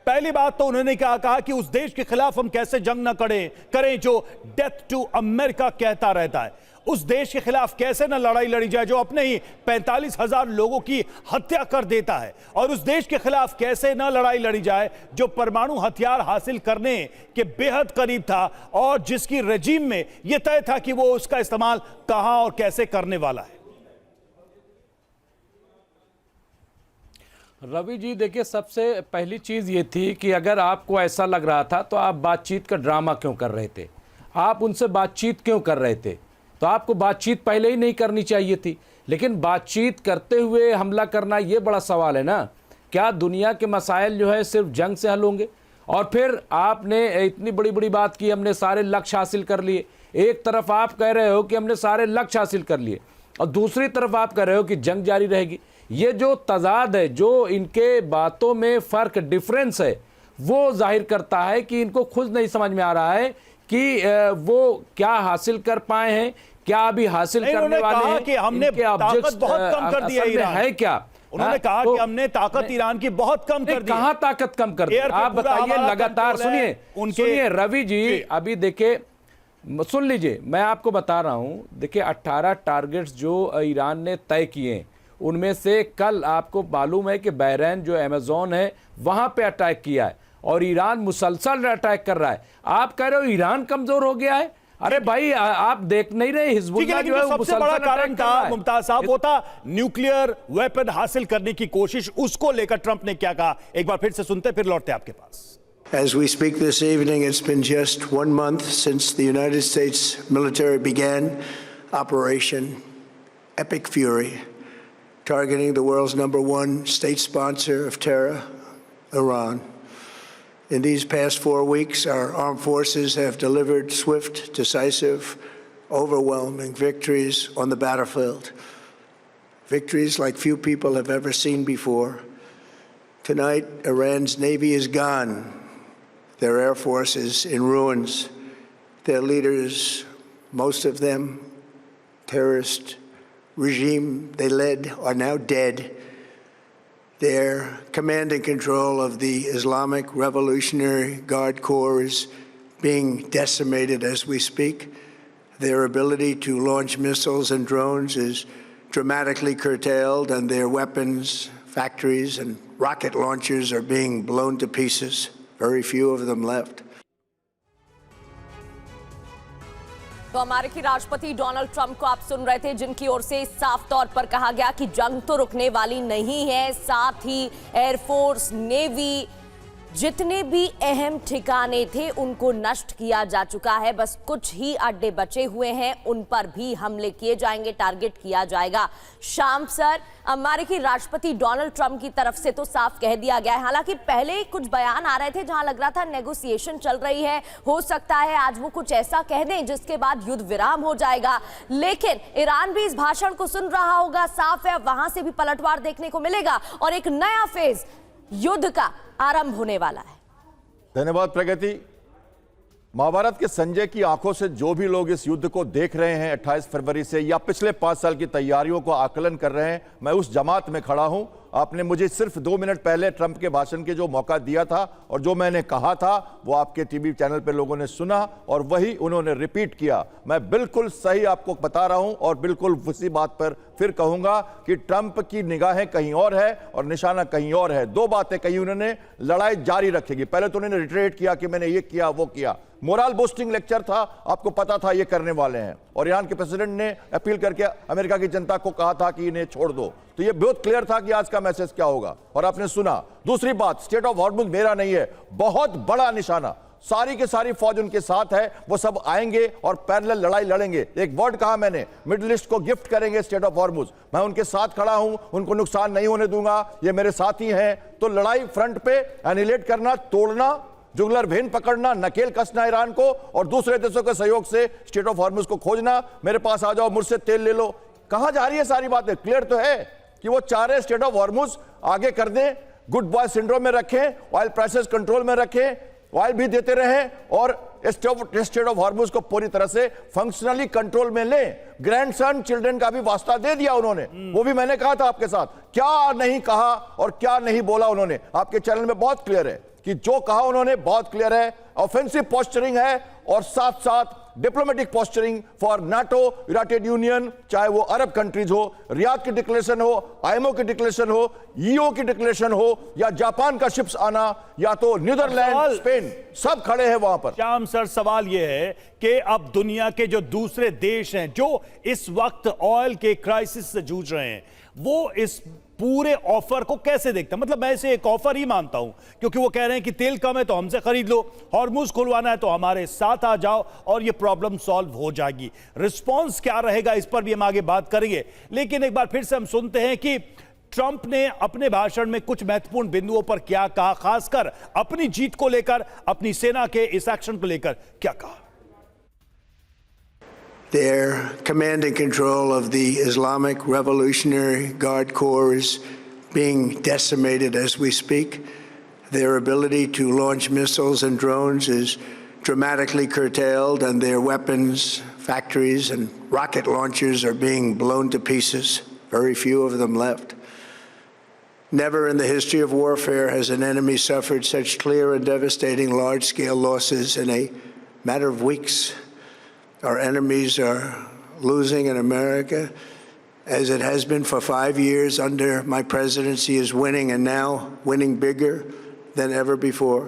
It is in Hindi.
पहली बात तो उन्होंने कहा कि उस देश के खिलाफ हम कैसे जंग न करें जो डेथ टू अमेरिका कहता रहता है। उस देश के खिलाफ कैसे न लड़ाई लड़ी जाए जो अपने ही 45,000 लोगों की हत्या कर देता है। और उस देश के खिलाफ कैसे न लड़ाई लड़ी जाए जो परमाणु हथियार हासिल करने के बेहद करीब था और जिसकी रजीम में यह तय था कि वो उसका इस्तेमाल कहां और कैसे करने वाला है। रवि जी देखिए, सबसे पहली चीज़ ये थी कि अगर आपको ऐसा लग रहा था तो आप बातचीत का ड्रामा क्यों कर रहे थे, आप उनसे बातचीत क्यों कर रहे थे? तो आपको बातचीत पहले ही नहीं करनी चाहिए थी। लेकिन बातचीत करते हुए हमला करना ये बड़ा सवाल है ना। क्या दुनिया के मसाइल जो है सिर्फ जंग से हल होंगे? और फिर आपने इतनी बड़ी बड़ी बात की, हमने सारे लक्ष्य हासिल कर लिए। एक तरफ आप कह रहे हो कि हमने सारे लक्ष्य हासिल कर लिए और दूसरी तरफ आप कह रहे हो कि जंग जारी रहेगी। ये जो तजाद है, जो इनके बातों में फ़र्क डिफरेंस है, वो जाहिर करता है कि इनको खुद नहीं समझ में आ रहा है कि वो क्या हासिल कर पाए हैं, क्या अभी हासिल करने वाले हैं। कि हमने ताकत बहुत कम कर दी है क्या? उन्होंने कहा कि हमने ताकत ईरान की बहुत कम कर दी। कहां ताकत कम कर दी? आप बताइए लगातार। सुनिए रवि जी, अभी देखिए, सुन लीजिए, मैं आपको बता रहा हूं। देखिए 18 टारगेट्स जो ईरान ने तय किए, उनमें से कल आपको मालूम है कि बहरीन जो अमेज़न है वहां पे अटैक किया है और ईरान मुसलसल अटैक कर रहा है। आप कह रहे हो ईरान कमजोर हो गया है? अरे भाई, आप देख नहीं रहे हिजबुल्लाह जो है सबसे बड़ा कारण था मुमताज साहब, वो था न्यूक्लियर वेपन हासिल करने की कोशिश। उसको लेकर ट्रंप ने क्या कहा, एक बार फिर से सुनते फिर लौटते आपके पास। As we speak this evening, it's been just 1 month since the United States military began Operation Epic Fury, targeting the world's #1 state sponsor of terror, Iran. In these past 4 weeks, our armed forces have delivered swift, decisive, overwhelming victories on the battlefield. Victories like few people have ever seen before. Tonight, Iran's Navy is gone. Their Air Force is in ruins. Their leaders, most of them terrorist regime they led, are now dead. Their command and control of the Islamic Revolutionary Guard Corps is being decimated as we speak. Their ability to launch missiles and drones is dramatically curtailed, and their weapons factories and rocket launchers are being blown to pieces. Very few of them left. तो अमेरिकी राष्ट्रपति डोनाल्ड ट्रंप को आप सुन रहे थे, जिनकी ओर से साफ तौर पर कहा गया कि जंग तो रुकने वाली नहीं है। साथ ही एयरफोर्स, नेवी, जितने भी अहम ठिकाने थे उनको नष्ट किया जा चुका है। बस कुछ ही अड्डे बचे हुए हैं, उन पर भी हमले किए जाएंगे, टारगेट किया जाएगा। शाम सर, अमेरिकी राष्ट्रपति डोनाल्ड ट्रंप की तरफ से तो साफ कह दिया गया है। हालांकि पहले कुछ बयान आ रहे थे जहां लग रहा था नेगोशिएशन चल रही है, हो सकता है आज वो कुछ ऐसा कह दें जिसके बाद युद्ध विराम हो जाएगा। लेकिन ईरान भी इस भाषण को सुन रहा होगा, साफ है वहां से भी पलटवार देखने को मिलेगा और एक नया फेज युद्ध का आरंभ होने वाला है। धन्यवाद प्रगति। महाभारत के संजय की आंखों से जो भी लोग इस युद्ध को देख रहे हैं 28 फरवरी से या पिछले 5 साल की तैयारियों को आकलन कर रहे हैं, मैं उस जमात में खड़ा हूं। आपने मुझे सिर्फ 2 मिनट पहले ट्रंप के भाषण के जो मौका दिया था और जो मैंने कहा था वो आपके टीवी चैनल पे लोगों ने सुना और वही उन्होंने रिपीट किया। मैं बिल्कुल सही आपको बता रहा हूं और बिल्कुल उसी बात पर फिर कहूंगा कि ट्रंप की निगाहें कहीं और है और निशाना कहीं और है। 2 बातें कही उन्होंने, लड़ाई जारी रखेगी। पहले तो उन्होंने रिट्रेट किया कि मैंने ये किया वो किया, मोरल बूस्टिंग लेक्चर था, आपको पता था ये करने वाले हैं। और ईरान के प्रेसिडेंट ने अपील करके अमेरिका की जनता को कहा था कि इन्हें छोड़ दो। तो ये बहुत क्लियर था कि आज का मैसेज क्या होगा और आपने सुना। दूसरी बात, स्टेट ऑफ हॉर्मुज़ मेरा नहीं है, बहुत बड़ा निशाना, सारी की सारी फौज उनके साथ है, वो सब आएंगे और पैरेलल लड़ाई लड़ेंगे। एक वर्ड कहा मैंने, मिडिल ईस्ट को गिफ्ट करेंगे स्टेट ऑफ हॉर्मुज़। मैं उनके साथ खड़ा हूं, उनको नुकसान नहीं होने दूंगा, ये मेरे साथी हैं। तो लड़ाई फ्रंट पे एनिहिलेट करना, तोड़ना, जुगलर भेन पकड़ना, नकेल कसना ईरान को और दूसरे देशों के सहयोग से स्टेट ऑफ हॉर्मुज़ को खोजना। मेरे पास आ जाओ, मुझसे तेल ले लो। कहां जा रही है सारी बातें? क्लियर तो है कि वो चाह रहे स्टेट ऑफ हॉर्मुज़ आगे कर दें, गुड बॉय सिंड्रोम में रखें, ऑयल प्राइसेस कंट्रोल में रखें, ऑयल भी देते रहें और स्टेट ऑफ हॉर्मुज़ को पूरी तरह से फंक्शनली कंट्रोल में लें। ग्रैंडसन चिल्ड्रन का भी वास्ता दे दिया उन्होंने, वो भी मैंने कहा था आपके साथ। क्या नहीं कहा और क्या नहीं बोला उन्होंने, आपके चैनल में बहुत क्लियर है। कि जो कहा उन्होंने बहुत क्लियर है, ऑफेंसिव पोस्चरिंग है और साथ साथ diplomatic posturing for NATO, United union, चाहे वो अरब कंट्रीज हो, रियाद की डिक्लेरेशन हो, आईएमओ की डिक्लेरेशन हो, ईओ की डिक्लेरेशन हो, या जापान का शिप्स आना, या तो नीदरलैंड, स्पेन, सब खड़े हैं वहां पर। श्याम सर, सवाल यह है कि अब दुनिया के जो दूसरे देश हैं जो इस वक्त ऑयल के क्राइसिस से जूझ रहे हैं, वो इस पूरे ऑफर को कैसे देखते हैं? मतलब मैं इसे एक ऑफर ही मानता हूं, क्योंकि वो कह रहे हैं कि तेल कम है तो हमसे खरीद लो, हॉर्मुज खुलवाना है तो हमारे साथ आ जाओ और ये प्रॉब्लम सॉल्व हो जाएगी। रिस्पॉन्स क्या रहेगा इस पर भी हम आगे बात करेंगे, लेकिन एक बार फिर से हम सुनते हैं कि ट्रंप ने अपने भाषण में कुछ महत्वपूर्ण बिंदुओं पर क्या कहा, खासकर अपनी जीत को लेकर, अपनी सेना के इस एक्शन को लेकर क्या कहा। Their command and control of the Islamic Revolutionary Guard Corps is being decimated as we speak. Their ability to launch missiles and drones is dramatically curtailed, and their weapons factories and rocket launchers are being blown to pieces. Very few of them left. Never in the history of warfare has an enemy suffered such clear and devastating large-scale losses in a matter of weeks. Our enemies are losing in America, as it has been for 5 years under my presidency, is winning, and now winning bigger than ever before.